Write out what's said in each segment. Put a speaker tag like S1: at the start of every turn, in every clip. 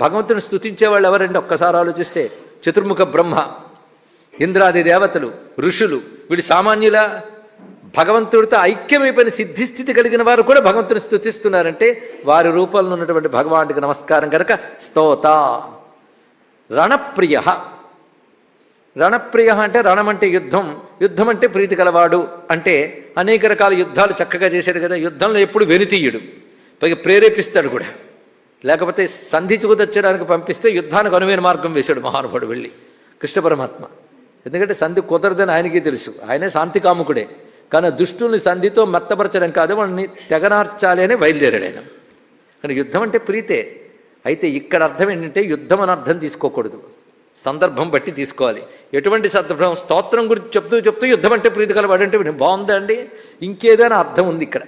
S1: భగవంతుని స్తుతించే వాళ్ళు ఎవరండి? ఒక్కసారి ఆలోచిస్తే చతుర్ముఖ బ్రహ్మ, ఇంద్రాది దేవతలు, ఋషులు, వీళ్ళు సామాన్యుల? భగవంతుడితో ఐక్యమైపోయిన సిద్ధిస్థితి కలిగిన వారు కూడా భగవంతుని స్తుతిస్తున్నారంటే వారి రూపంలో ఉన్నటువంటి భగవానుడికి నమస్కారం కనుక స్తోత. రణప్రియ. రణప్రియ అంటే రణం అంటే యుద్ధం, యుద్ధం అంటే ప్రీతి కలవాడు అంటే అనేక రకాల యుద్ధాలు చక్కగా చేశాడు కదా. యుద్ధంలో ఎప్పుడు వెనుతీయుడు, పైగా ప్రేరేపిస్తాడు కూడా. లేకపోతే సంధి కుదర్చడానికి పంపిస్తే యుద్ధానికి అనువైన మార్గం వేశాడు మహానుభావుడు వెళ్ళి కృష్ణ పరమాత్మ. ఎందుకంటే సంధి కుదరదని ఆయనకి తెలుసు, ఆయనే శాంతికాముకుడే. కానీ దుష్టుల్ని సంధితో మెత్తపరచడం కాదు, వాళ్ళని తెగనార్చాలి అని బయలుదేరాడు ఆయన. కానీ యుద్ధం అంటే ప్రీతే. అయితే ఇక్కడ అర్థం ఏంటంటే యుద్ధం అని అర్థం తీసుకోకూడదు, సందర్భం బట్టి తీసుకోవాలి. ఎటువంటి సందర్భం? స్తోత్రం గురించి చెప్తూ యుద్ధం అంటే ప్రీతి కలవాడంటే బాగుందా అండి? ఇంకేదైనా అర్థం ఉంది ఇక్కడ.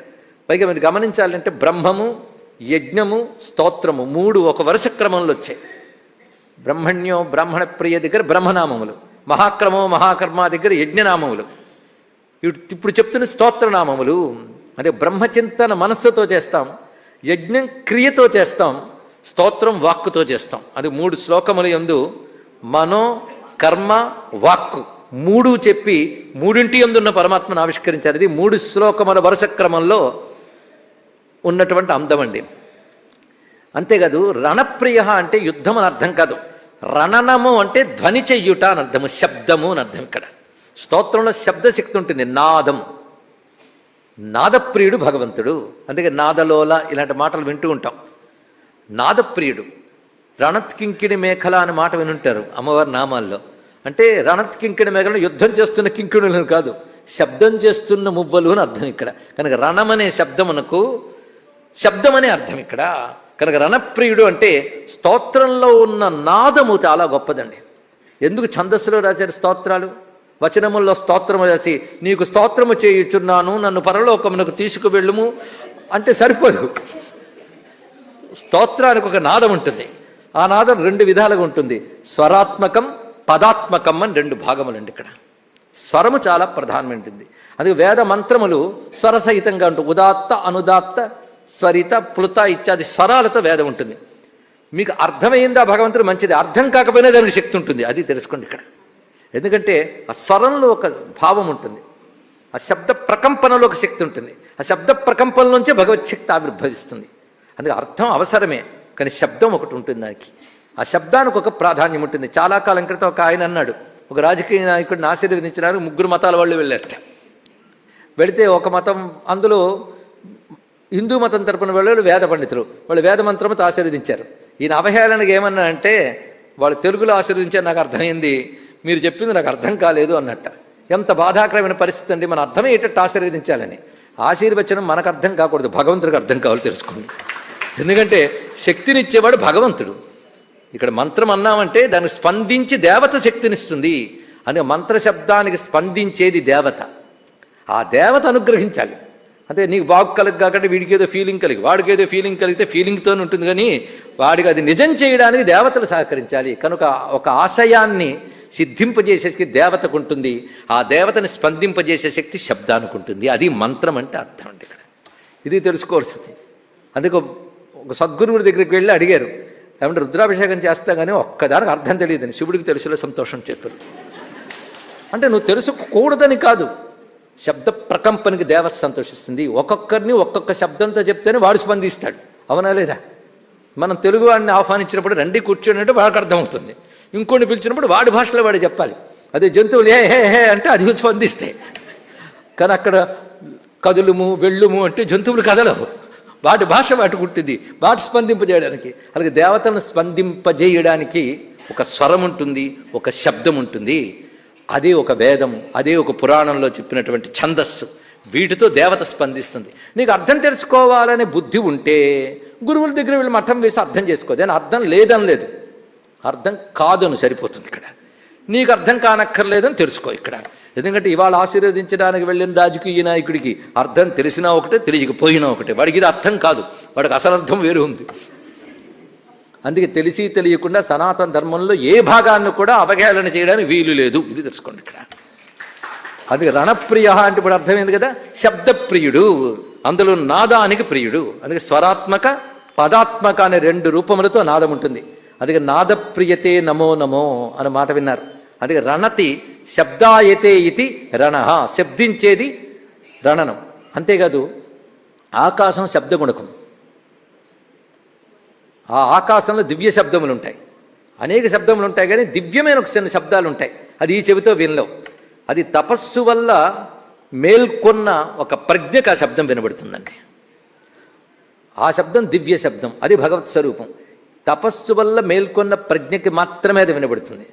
S1: పైగా మీరు గమనించాలంటే బ్రహ్మము, యజ్ఞము, స్తోత్రము మూడు ఒక వరుస క్రమంలో వచ్చాయి. బ్రహ్మణ్యో బ్రాహ్మణ ప్రియ దగ్గర బ్రహ్మనామములు, మహాక్రమో మహాకర్మ దగ్గర యజ్ఞనామములు, ఇప్పుడు చెప్తున్న స్తోత్రనామములు. అదే బ్రహ్మచింతన మనస్సుతో చేస్తాం, యజ్ఞం క్రియతో చేస్తాం, స్తోత్రం వాక్కుతో చేస్తాం. అది 3 శ్లోకముల యందు మనో కర్మ వాక్కు మూడు చెప్పి మూడింటి యందున్న పరమాత్మను ఆవిష్కరించారు. ఇది 3 శ్లోకముల వరుస క్రమంలో ఉన్నటువంటి అందమండి. అంతేకాదు రణప్రియ అంటే యుద్ధం అని అర్థం కాదు, రణనము అంటే ధ్వని చెయ్యుట అని అర్థము, శబ్దము అని అర్థం. ఇక్కడ స్తోత్రంలో శబ్దశక్తి ఉంటుంది, నాదం. నాదప్రియుడు భగవంతుడు, అందుకే నాదలోల ఇలాంటి మాటలు వింటూ ఉంటాం. నాదప్రియుడు. రణత్కింకిణి మేఖల అనే మాట వినుంటారు అమ్మవారి నామాల్లో. అంటే రణత్కింకిణి మేఖలను యుద్ధం చేస్తున్న కింకిణులను కాదు, శబ్దం చేస్తున్న మువ్వలు అని అర్థం ఇక్కడ. కనుక రణమనే శబ్దమునకు శబ్దమనే అర్థం ఇక్కడ. కనుక రణప్రియుడు అంటే స్తోత్రంలో ఉన్న నాదము చాలా గొప్పదండి. ఎందుకు ఛందస్సులో రాశారు స్తోత్రాలు? వచనముల్లో స్తోత్రము రాసి నీకు స్తోత్రము చేయుచున్నాను, నన్ను పరలోకమునకు తీసుకువెళ్ళుము అంటే సరిపోదు. స్తోత్రానికి ఒక నాదం ఉంటుంది. ఆ నాదం 2 విధాలుగా ఉంటుంది, స్వరాత్మకం, పదాత్మకం అని 2 భాగములండి. ఇక్కడ స్వరము చాలా ప్రధానమైనది. అందుకే వేద మంత్రములు స్వరసహితంగా ఉంటుంది. ఉదాత్త, అనుదాత్త, స్వరిత, ప్లుత ఇత్యాది స్వరాలతో వేదం ఉంటుంది. మీకు అర్థమైందా భగవంతుడు మంచిది, అర్థం కాకపోయినా దానికి శక్తి ఉంటుంది, అది తెలుసుకోండి ఇక్కడ. ఎందుకంటే ఆ స్వరంలో ఒక భావం ఉంటుంది, ఆ శబ్ద ప్రకంపనలో ఒక శక్తి ఉంటుంది, ఆ శబ్ద ప్రకంపనలోంచే భగవత్ ఆవిర్భవిస్తుంది. అందుకే అర్థం అవసరమే, కానీ శబ్దం ఒకటి ఉంటుంది దానికి. ఆ శబ్దానికి ఒక ప్రాధాన్యం ఉంటుంది. చాలా కాలం క్రితం ఒక ఆయన అన్నాడు, ఒక రాజకీయ నాయకుడిని ఆశీర్వదించినారు, 3 మతాల వాళ్ళు వెళ్ళారట. వెళితే ఒక మతం, అందులో హిందూ మతం తరపున వాళ్ళు వేద పండితులు, వాళ్ళు వేద మంత్రముతో ఆశీర్వదించారు. ఈయన అవహేళనగా ఏమన్నా అంటే, వాళ్ళు తెలుగులో ఆశీర్వదించారు, నాకు అర్థమైంది, మీరు చెప్పింది నాకు అర్థం కాలేదు అన్నట్ట. ఎంత బాధాకరమైన పరిస్థితి అండి. మన అర్థమయ్యేటట్టు ఆశీర్వదించాలని. ఆశీర్వచనం మనకు అర్థం కాకూడదు, భగవంతుడికి అర్థం కావాలి, తెలుసుకోండి. ఎందుకంటే శక్తినిచ్చేవాడు భగవంతుడు. ఇక్కడ మంత్రం అన్నామంటే దానికి స్పందించి దేవత శక్తినిస్తుంది. అందుకే మంత్రశబ్దానికి స్పందించేది దేవత. ఆ దేవత అనుగ్రహించాలి. అంటే నీకు బాగు కలుగు కాకంటే వీడికి ఏదో ఫీలింగ్ కలిగి, వాడికి ఏదో ఫీలింగ్ కలిగితే ఫీలింగ్తో ఉంటుంది, కానీ వాడికి అది నిజం చేయడానికి దేవతలు సహకరించాలి. కనుక ఒక ఆశయాన్ని సిద్ధింపజేసే శక్తి దేవతకు ఉంటుంది, ఆ దేవతని స్పందింపజేసే శక్తి శబ్దానికి ఉంటుంది. అది మంత్రం అంటే అర్థం అండి ఇక్కడ. ఇది తెలుసుకోవాల్సింది. అందుకే ఒక సద్గురువుడి దగ్గరికి వెళ్ళి అడిగారు, ఏమంటే రుద్రాభిషేకం చేస్తా కానీ ఒక్కదానికి అర్థం తెలియదని. శివుడికి తెలుసులో సంతోషం చెప్పారు. అంటే నువ్వు తెలుసుకోకూడదని కాదు, శబ్ద ప్రకంపనకి దేవత సంతోషిస్తుంది. ఒక్కొక్కరిని ఒక్కొక్క శబ్దంతో చెప్తేనే వాడు స్పందిస్తాడు, అవునా లేదా? మనం తెలుగు వాడిని ఆహ్వానించినప్పుడు రండి కూర్చోనంటే వాడికి అర్థమవుతుంది. ఇంకోటి పిలిచినప్పుడు వాడి భాషలో వాడు చెప్పాలి. అదే జంతువులు ఏ హే హే అంటే అది స్పందిస్తాయి. కానీ అక్కడ కదులుము వెళ్ళుము అంటే జంతువులు కదలవు, వాటి భాష వాటికి ఉంటుంది, వాటి స్పందింపజేయడానికి. అలాగే దేవతలను స్పందింపజేయడానికి ఒక స్వరం ఉంటుంది, ఒక శబ్దం ఉంటుంది. అదే ఒక వేదం, అదే ఒక పురాణంలో చెప్పినటువంటి ఛందస్సు. వీటితో దేవత స్పందిస్తుంది. నీకు అర్థం తెలుసుకోవాలనే బుద్ధి ఉంటే గురువుల దగ్గర వీళ్ళు మఠం వేసి అర్థం చేసుకోదు. అని అర్థం లేదని లేదు, అర్థం కాదని సరిపోతుంది. ఇక్కడ నీకు అర్థం కానక్కర్లేదని తెలుసుకో ఇక్కడ. ఎందుకంటే ఇవాళ ఆశీర్వదించడానికి వెళ్ళిన రాజకీయ నాయకుడికి అర్థం తెలిసినా ఒకటే, తెలియకపోయినా ఒకటే. వాడికి ఇది అర్థం కాదు, వాడికి అసలు అర్థం వేరు ఉంది. అందుకే తెలిసి తెలియకుండా సనాతన ధర్మంలో ఏ భాగాన్ని కూడా అవహేళన చేయడానికి వీలు లేదు, ఇది తెలుసుకోండి ఇక్కడ. అందుకే రణప్రియ అంటే ఇప్పుడు అర్థమైంది కదా, శబ్దప్రియుడు, అందులో నాదానికి ప్రియుడు. అందుకే స్వరాత్మక, పదాత్మక అనే 2 రూపములతో నాదం ఉంటుంది. అందుకే నాదప్రియతే నమో నమో అనే మాట విన్నారు. అందుకే రణతి శబ్దాయతే ఇది రణ, శబ్దించేది రణనం. అంతేకాదు ఆకాశం శబ్దగుణకం. ఆ ఆకాశంలో దివ్య శబ్దములు ఉంటాయి, అనేక శబ్దములు ఉంటాయి, కానీ దివ్యమైన ఒక చిన్న శబ్దాలు ఉంటాయి. అది ఈ చెవితో వినలేవు. అది తపస్సు వల్ల మేల్కొన్న ఒక ప్రజ్ఞకు ఆ శబ్దం వినబడుతుందండి. ఆ శబ్దం దివ్య శబ్దం, అది భగవత్ స్వరూపం. తపస్సు వల్ల మేల్కొన్న ప్రజ్ఞకి మాత్రమే అది వినబడుతుంది.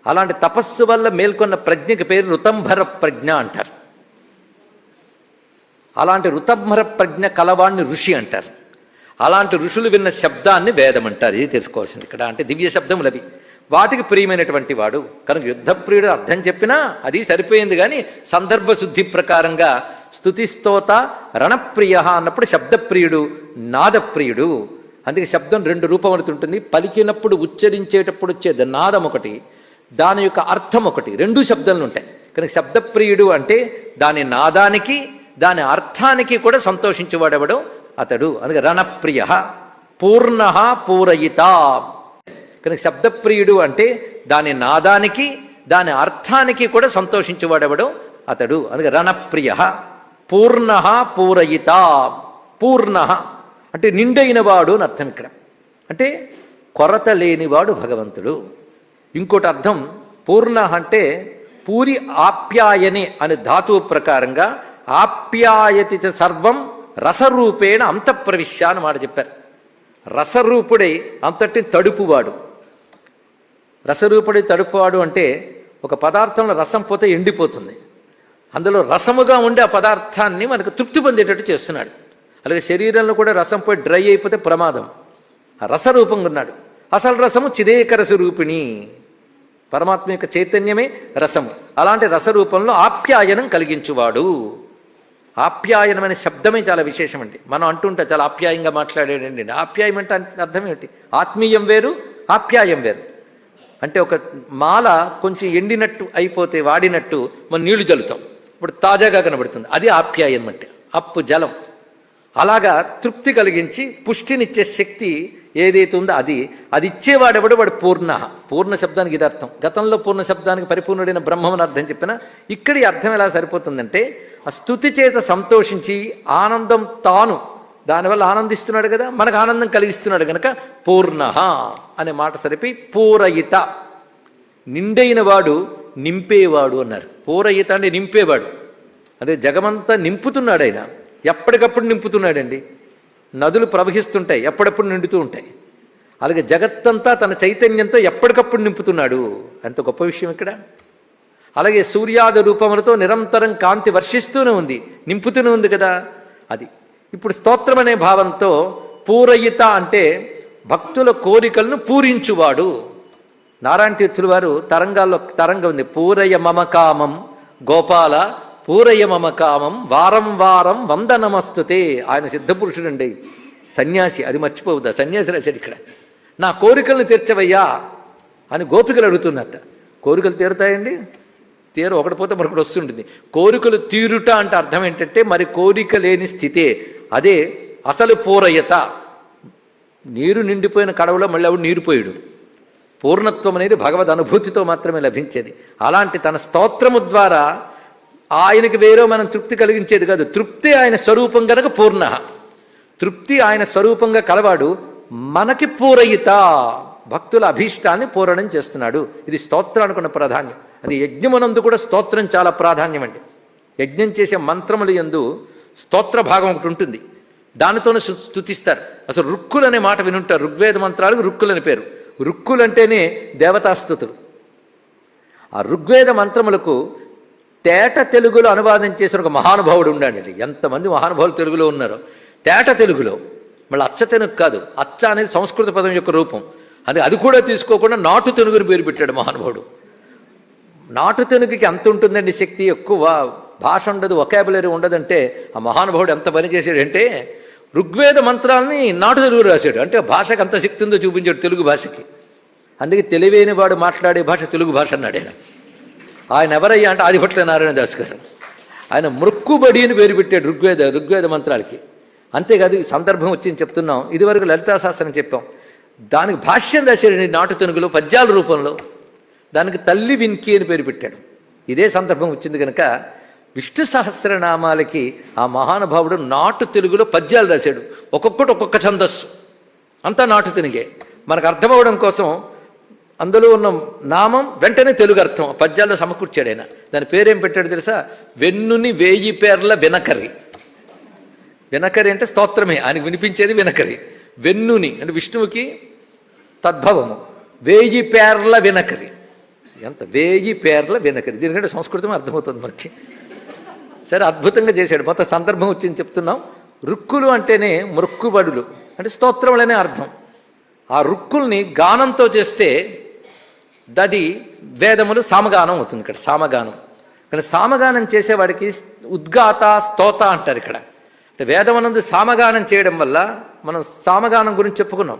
S1: అలాంటి తపస్సు వల్ల మేల్కొన్న ప్రజ్ఞకి పేరు ఋతంభర ప్రజ్ఞ అంటారు. అలాంటి ఋతంభర ప్రజ్ఞ కలవాణ్ణి ఋషి అంటారు. అలాంటి ఋషులు విన్న శబ్దాన్ని వేదం అంటారు. ఇది తెలుసుకోవాల్సింది ఇక్కడ. అంటే దివ్య శబ్దములు అవి, వాటికి ప్రియమైనటువంటి వాడు కనుక యుద్ధప్రియుడు అర్థం చెప్పినా అది సరిపోయింది. కానీ సందర్భ శుద్ధి ప్రకారంగా స్తుతి స్తోత రణప్రియ అన్నప్పుడు శబ్దప్రియుడు, నాదప్రియుడు. అందుకే శబ్దం రెండు రూపములు ఉంటుంది. పలికినప్పుడు ఉచ్చరించేటప్పుడు వచ్చేది నాదం ఒకటి, దాని యొక్క అర్థం ఒకటి, రెండు శబ్దాలు ఉంటాయి. కనుక శబ్దప్రియుడు అంటే దాని నాదానికి దాని అర్థానికి కూడా సంతోషించేవాడెవడు అతడు. అందుకే రణప్రియ పూర్ణ పూరయిత. కనుక శబ్దప్రియుడు అంటే దాని నాదానికి దాని అర్థానికి కూడా సంతోషించేవాడెవడు అతడు. అందుకే రణప్రియ పూర్ణ పూరయిత. పూర్ణ అంటే నిండైనవాడు అని అర్థం ఇక్కడ. అంటే కొరత లేనివాడు భగవంతుడు. ఇంకోటి అర్థం పూర్ణ అంటే పూరి ఆప్యాయని అనే ధాతువు ప్రకారంగా ఆప్యాయతి చ సర్వం రసరూపేణ అంతఃప్రవిశ్య అని మాట చెప్పారు. రసరూపుడై అంతటిని తడుపువాడు. రసరూపుడై తడుపువాడు అంటే ఒక పదార్థంలో రసం పోతే ఎండిపోతుంది, అందులో రసముగా ఉండే ఆ పదార్థాన్ని మనకు తృప్తి పొందేటట్టు చేస్తున్నాడు. అలాగే శరీరంలో కూడా రసం పోయి డ్రై అయిపోతే ప్రమాదం. ఆ రసరూపంగా ఉన్నాడు. అసలు రసము చిదేక రసరూపిణి, పరమాత్మ యొక్క చైతన్యమే రసము. అలాంటి రసరూపంలో ఆప్యాయనం కలిగించువాడు. ఆప్యాయనమైన శబ్దమే చాలా విశేషం అండి. మనం అంటుంటా చాలా ఆప్యాయంగా మాట్లాడేయండి. ఆప్యాయం అంటే అర్థం ఏమిటి? ఆత్మీయం వేరు, ఆప్యాయం వేరు. అంటే ఒక మాల కొంచెం ఎండినట్టు అయిపోతే వాడినట్టు మనం నీళ్లు జల్లుతాం, ఇప్పుడు తాజాగా కనబడుతుంది, అది ఆప్యాయం అంటే. అప్పు జలం అలాగా తృప్తి కలిగించి పుష్టినిచ్చే శక్తి ఏదైతే ఉందో అది ఇచ్చేవాడెవడు వాడు పూర్ణ. పూర్ణ శబ్దానికి ఇది అర్థం. గతంలో పూర్ణ శబ్దానికి పరిపూర్ణుడైన బ్రహ్మమని అర్థం చెప్పినా ఇక్కడి అర్థం ఎలా సరిపోతుందంటే ఆ స్తుతి చేత సంతోషించి ఆనందం తాను దానివల్ల ఆనందిస్తున్నాడు కదా, మనకు ఆనందం కలిగిస్తున్నాడు కనుక పూర్ణ అనే మాట సరిపోయి పూరయిత నిండైన వాడు, నింపేవాడు అన్నారు. పూరయిత అంటే నింపేవాడు. అదే జగమంతా నింపుతున్నాడు ఆయన, ఎప్పటికప్పుడు నింపుతున్నాడండి. నదులు ప్రవహిస్తుంటాయి, ఎప్పుడప్పుడు నిండుతూ ఉంటాయి. అలాగే జగత్తంతా తన చైతన్యంతో ఎప్పటికప్పుడు నింపుతున్నాడు. అంత గొప్ప విషయం ఇక్కడ. అలాగే సూర్యాది రూపములతో నిరంతరం కాంతి వర్షిస్తూనే ఉంది, నింపుతూనే ఉంది కదా. అది ఇప్పుడు స్తోత్రం అనే భావంతో పూరయిత అంటే భక్తుల కోరికలను పూరించువాడు. నారాయణ తీర్థుల వారు తరంగాల్లో తరంగం ఉంది. పూరయ మమకామం గోపాల పూరయ మమకామం వారం వారం వందనమస్తుతే. ఆయన సిద్ధపురుషుడండి, సన్యాసి, అది మర్చిపోవద్దా. సన్యాసి రాశాడు ఇక్కడ. నా కోరికలను తీర్చవయ్యా అని గోపికలు అడుగుతున్నట్ట. కోరికలు తీరుతాయండి? తీరు, ఒకటి పోతే మరొకటి వస్తుంటుంది. కోరికలు తీరుట అంటే అర్థం ఏంటంటే మరి కోరిక లేని స్థితే, అదే అసలు పూరయత. నీరు నిండిపోయిన కడవలో మళ్ళీ ఆవిడ నీరు పోయాడు. పూర్ణత్వం అనేది భగవద్ అనుభూతితో మాత్రమే లభించేది. అలాంటి తన స్తోత్రము ద్వారా ఆయనకి వేరే మనం తృప్తి కలిగించేది కాదు, తృప్తి ఆయన స్వరూపం కనుక పూర్ణ. తృప్తి ఆయన స్వరూపంగా కలవాడు మనకి పూరయిత, భక్తుల అభీష్టాన్ని పూరణం చేస్తున్నాడు. ఇది స్తోత్రానికి ఉన్న ప్రాధాన్యం. అది యజ్ఞమునందు కూడా స్తోత్రం చాలా ప్రాధాన్యం అండి. యజ్ఞం చేసే మంత్రములు యందు స్తోత్ర భాగం ఒకటి ఉంటుంది, దానితోనే స్తుతిస్తారు. అసలు రుక్కులు అనే మాట వినుంటారు. ఋగ్వేద మంత్రాలకు రుక్కులని పేరు. రుక్కులంటేనే దేవతాస్తుతులు. ఆ ఋగ్వేద మంత్రములకు తేట తెలుగులో అనువాదం చేసిన ఒక మహానుభావుడు ఉన్నాడండి. ఎంతమంది మహానుభావులు తెలుగులో ఉన్నారో. తేట తెలుగులో, మళ్ళీ అచ్చ తెలుగు కాదు, అచ్చ అనేది సంస్కృత పదం యొక్క రూపం. అది కూడా తీసుకోకుండా నాటు తెలుగుని పేరు పెట్టాడు మహానుభావుడు. నాటు తెలుగుకి ఎంత ఉంటుందండి శక్తి, ఎక్కువ భాష ఉండదు, వొకాబులరీ ఉండదంటే ఆ మహానుభావుడు ఎంత పని చేశాడంటే ఋగ్వేద మంత్రాలని నాటు తెలుగు రాశాడు. అంటే భాషకు అంత శక్తి ఉందో చూపించాడు తెలుగు భాషకి. అందుకే తెలివైన వాడు మాట్లాడే భాష తెలుగు భాష అన్నాడు ఆయన. ఆయన ఎవరయ్యా అంటే ఆదిభట్ల నారాయణ దాస్ గారు. ఆయన మృక్కుబడి అని పేరు పెట్టాడు ఋగ్వేద మంత్రాలకి. అంతేకాదు, ఈ సందర్భం వచ్చింది చెప్తున్నాం. ఇదివరకు లలితా శాస్త్రం చెప్పాం. దానికి భాష్యం రాశాడు నాటు తెనుగులో పద్యాల రూపంలో. దానికి తల్లి వినికి అని పేరు పెట్టాడు. ఇదే సందర్భం వచ్చింది కనుక విష్ణు సహస్రనామాలకి ఆ మహానుభావుడు నాటు తెలుగులో పద్యాలు రాశాడు. ఒక్కొక్కటి ఒక్కొక్క ఛందస్సు, అంతా నాటు తెలుగే. మనకు అర్థమవడం కోసం అందులో ఉన్న నామం వెంటనే తెలుగు అర్థం పద్యాల్లో సమకూర్చాడు ఆయన. దాని పేరేం పెట్టాడు తెలుసా? వెన్నుని 1000 పేర్ల వినకరి. వినకరి అంటే స్తోత్రమే, ఆయనకు వినిపించేది వినకరి. వెన్నుని అంటే విష్ణువుకి తద్భవము. 1000 పేర్ల వినకరి. ఎంత 1000 పేర్ల వినకరి, దీనికంటే సంస్కృతం అర్థమవుతుంది మనకి. సరే, అద్భుతంగా చేశాడు. మొత్తం సందర్భం వచ్చింది చెప్తున్నాం. రుక్కులు అంటేనే మృక్కుబడులు అంటే స్తోత్రములనే అర్థం. ఆ రుక్కుల్ని గానంతో చేస్తే దది వేదములు సామగానం అవుతుంది. ఇక్కడ సామగానం. కానీ సామగానం చేసేవాడికి ఉద్గాత స్తోత అంటారు ఇక్కడ. అంటే వేదమనందు సామగానం చేయడం వల్ల మనం సామగానం గురించి చెప్పుకున్నాం.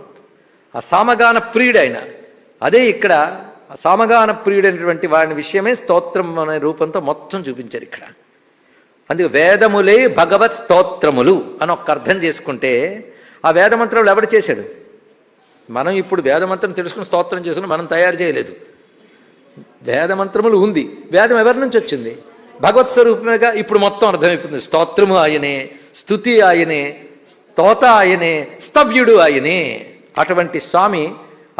S1: ఆ సామగాన ప్రియుడు ఆయన. అదే ఇక్కడ సామగాన ప్రియుడైనటువంటి వాడి విషయమే స్తోత్రం అనే రూపంతో మొత్తం చూపించారు ఇక్కడ. అందుకే వేదములే భగవత్ స్తోత్రములు అని ఒక అర్థం చేసుకుంటే ఆ వేదమంత్రములు ఎవడు చేశాడు? మనం ఇప్పుడు వేదమంత్రం తెలుసుకుని స్తోత్రం చేసుకుని మనం తయారు చేయలేదు. వేదమంత్రములు ఉంది. వేదం ఎవరి నుంచి వచ్చింది? భగవత్ స్వరూపమేగా. ఇప్పుడు మొత్తం అర్థమైపోతుంది. స్తోత్రము ఆయనే, స్తుతి ఆయనే, స్తోత ఆయనే, స్తవ్యుడు ఆయనే. అటువంటి స్వామి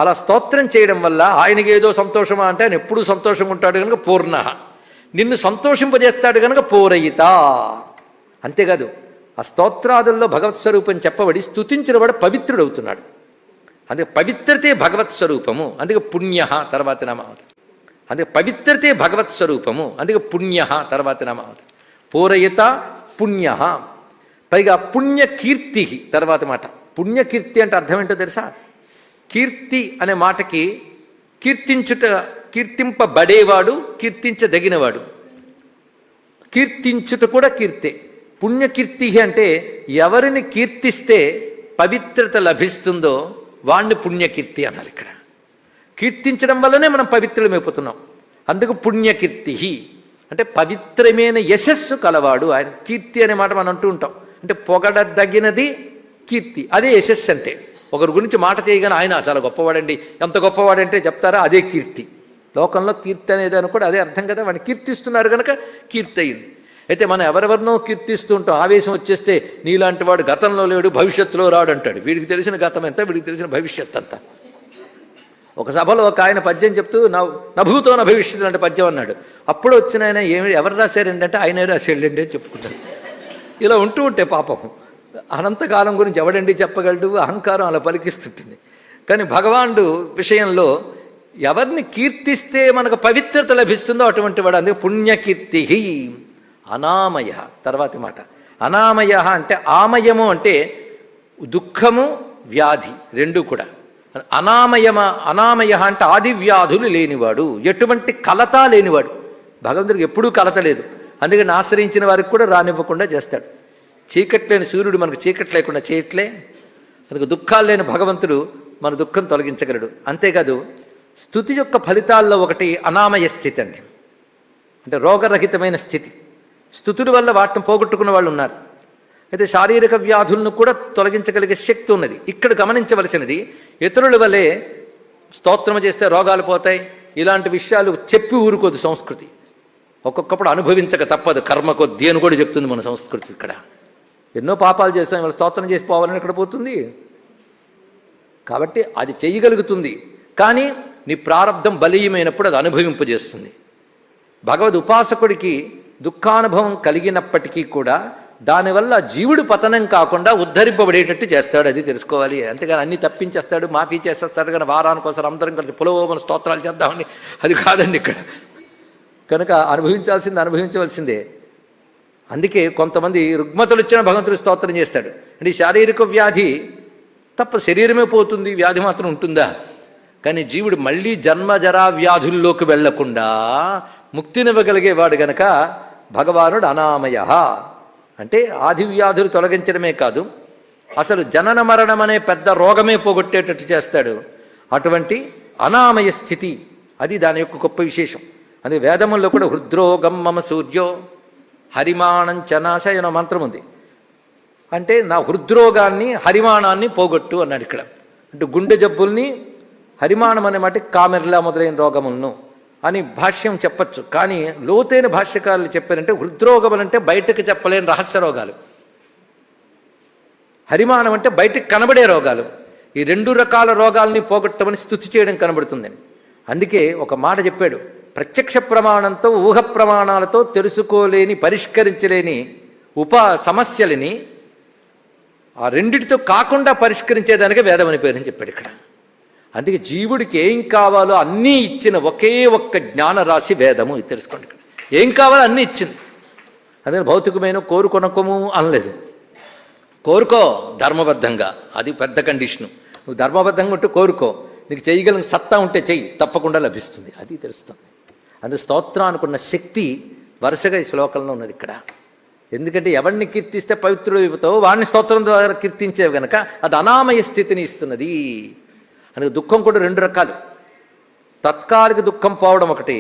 S1: అలా స్తోత్రం చేయడం వల్ల ఆయనకి ఏదో సంతోషమా అంటే ఆయన ఎప్పుడూ సంతోషంగా ఉంటాడు కనుక పూర్ణ. నిన్ను సంతోషింపజేస్తాడు కనుక పూరయిత. అంతేకాదు ఆ స్తోత్రాదుల్లో భగవత్ స్వరూపం చెప్పబడి స్తుతించినవాడు పవిత్రుడవుతున్నాడు. అందుకే పవిత్రతే భగవత్ స్వరూపము, అందుకే పుణ్య తర్వాత నామ. అందుకే పవిత్రతే భగవత్ స్వరూపము, అందుకే పుణ్య తర్వాత నామ. పూరయిత పుణ్య. పైగా పుణ్యకీర్తి తర్వాత మాట. పుణ్యకీర్తి అంటే అర్థం ఏంటో తెలుసా? కీర్తి అనే మాటకి కీర్తించుట, కీర్తింపబడేవాడు, కీర్తించదగినవాడు. కీర్తించుట కూడా కీర్తే. పుణ్యకీర్తి అంటే ఎవరిని కీర్తిస్తే పవిత్రత లభిస్తుందో వాణ్ణి పుణ్యకీర్తి అనాలి. ఇక్కడ కీర్తించడం వల్లనే మనం పవిత్రులమైపోతున్నాం. అందుకు పుణ్యకీర్తి అంటే పవిత్రమైన యశస్సు కలవాడు ఆయన. కీర్తి అనే మాట మనం అంటూ ఉంటాం. అంటే పొగడదగినది కీర్తి, అదే యశస్సు. అంటే ఒకరి గురించి మాట చేయగానే ఆయన చాలా గొప్పవాడండి, ఎంత గొప్పవాడంటే చెప్తారా, అదే కీర్తి. లోకంలో కీర్తి అనేది అని కూడా అదే అర్థం కదా. వాడిని కీర్తిస్తున్నారు కనుక కీర్తి అయింది. అయితే మనం ఎవరెవరినో కీర్తిస్తూ ఉంటాం. ఆవేశం వచ్చేస్తే నీలాంటి వాడు గతంలో లేడు, భవిష్యత్తులో రాడు అంటాడు. వీడికి తెలిసిన గతం ఎంత, వీడికి తెలిసిన భవిష్యత్తు అంతా. ఒక సభలో ఒక ఆయన పద్యం చెప్తూ నభూతో నా భవిష్యత్తు అంటే పద్యం అన్నాడు. అప్పుడు వచ్చిన ఆయన ఎవరు రాశారండి అంటే ఆయనే రాశాడండి అని చెప్పుకుంటాడు. ఇలా ఉంటూ ఉంటే పాపం అనంతకాలం గురించి ఎవడండి చెప్పగలడు? అహంకారం అలా పలికిస్తుంటుంది. కానీ భగవానుడు విషయంలో ఎవరిని కీర్తిస్తే మనకు పవిత్రత లభిస్తుందో అటువంటి వాడు. అందుకే పుణ్యకీర్తి. అనామయ తర్వాతి మాట. అనామయ అంటే ఆమయము అంటే దుఃఖము వ్యాధి రెండూ కూడా. అనామయ అంటే ఆది వ్యాధులు లేనివాడు, ఎటువంటి కలత లేనివాడు. భగవంతుడికి ఎప్పుడూ కలత లేదు. అందుకని ఆశ్రయించిన వారికి కూడా రానివ్వకుండా చేస్తాడు. చీకట్లేని సూర్యుడు మనకు చీకటి లేకుండా చేయట్లే. అందుకు దుఃఖాలు లేని భగవంతుడు మన దుఃఖం తొలగించగలడు. అంతేకాదు స్తుతి యొక్క ఫలితాల్లో ఒకటి అనామయ స్థితి అండి. అంటే రోగరహితమైన స్థితి. స్తుతుడి వల్ల వాటిని పోగొట్టుకున్న వాళ్ళు ఉన్నారు. అయితే శారీరక వ్యాధులను కూడా తొలగించగలిగే శక్తి ఉన్నది. ఇక్కడ గమనించవలసినది, ఇతరుల వల్లే స్తోత్రం చేస్తే రోగాలు పోతాయి ఇలాంటి విషయాలు చెప్పి ఊరుకోదు సంస్కృతి. ఒక్కొక్కప్పుడు అనుభవించక తప్పదు, కర్మ కొద్ది అని కూడా చెప్తుంది మన సంస్కృతి. ఇక్కడ ఎన్నో పాపాలు చేస్తాం, ఇవాళ స్తోత్రం చేసి పోవాలని ఎక్కడ పోతుంది? కాబట్టి అది చేయగలుగుతుంది. కానీ నీ ప్రారంధం బలీయమైనప్పుడు అది అనుభవింపజేస్తుంది. భగవద్ ఉపాసకుడికి దుఃఖానుభవం కలిగినప్పటికీ కూడా దానివల్ల జీవుడు పతనం కాకుండా ఉద్ధరింపబడేటట్టు చేస్తాడు. అది తెలుసుకోవాలి. అంతేగాని అన్నీ తప్పించేస్తాడు, మాఫీ చేసేస్తాడు. కానీ వారానికోసారి అందరం కలిసి పులవోమన స్తోత్రాలు చేద్దామని అది కాదండి ఇక్కడ. కనుక అనుభవించవలసిందే. అందుకే కొంతమంది రుగ్మతలు వచ్చిన భగవంతుడు స్తోత్రం చేస్తాడు. అంటే శారీరక వ్యాధి తప్ప శరీరమే పోతుంది, వ్యాధి మాత్రం ఉంటుందా? కానీ జీవుడు మళ్ళీ జన్మజరా వ్యాధుల్లోకి వెళ్లకుండా ముక్తినివ్వగలిగేవాడు గనక భగవానుడు అనామయ. అంటే ఆది వ్యాధులు తొలగించడమే కాదు, అసలు జనన మరణం అనే పెద్ద రోగమే పోగొట్టేటట్టు చేస్తాడు. అటువంటి అనామయ స్థితి అది దాని యొక్క గొప్ప విశేషం. అది వేదముల్లో కూడా హృద్రోగం మమ సూర్యో హరిమాణం చనాశయన మంత్రం ఉంది. అంటే నా హృద్రోగాన్ని హరిమాణాన్ని పోగొట్టు అన్నాడు ఇక్కడ. అంటే గుండె జబ్బుల్ని హరిమాణం అనే మాట కామెర్లా మొదలైన రోగములను అని భాష్యం చెప్పచ్చు. కానీ లోతైన భాష్యకారులు చెప్పారంటే హృద్రోగములు అంటే బయటకు చెప్పలేని రహస్య రోగాలు, హరిమాణం అంటే బయటకు కనబడే రోగాలు. ఈ రెండు రకాల రోగాల్ని పోగొట్టమని స్తుతి చేయడం కనబడుతుందని. అందుకే ఒక మాట చెప్పాడు, ప్రత్యక్ష ప్రమాణంతో ఊహ ప్రమాణాలతో తెలుసుకోలేని పరిష్కరించలేని సమస్యలని ఆ రెండిటితో కాకుండా పరిష్కరించేదానికే వేదం అని పేరని చెప్పాడు ఇక్కడ. అందుకే జీవుడికి ఏం కావాలో అన్నీ ఇచ్చిన ఒకే ఒక్క జ్ఞానరాశి వేదము. ఇది తెలుసుకోండి. ఇక్కడ ఏం కావాలో అన్నీ ఇచ్చింది. అందుకని భౌతికమైన కోరుకొనకము అనలేదు. కోరుకో ధర్మబద్ధంగా, అది పెద్ద కండిషను. నువ్వు ధర్మబద్ధంగా ఉంటే కోరుకో, నీకు చేయగలిగిన సత్తా ఉంటే చెయ్యి, తప్పకుండా లభిస్తుంది. అది తెలుస్తుంది. అందుకే స్తోత్రానికి ఉన్న శక్తి వరుసగా ఈ శ్లోకంలో ఉన్నది ఇక్కడ. ఎందుకంటే ఎవరిని కీర్తిస్తే పవిత్రుడు అయిపోతావో వాడిని స్తోత్రం ద్వారా కీర్తించేవి కనుక అది అనామయ స్థితిని ఇస్తున్నది. అందుకే దుఃఖం కూడా రెండు రకాలు. తత్కాలిక దుఃఖం పోవడం ఒకటి,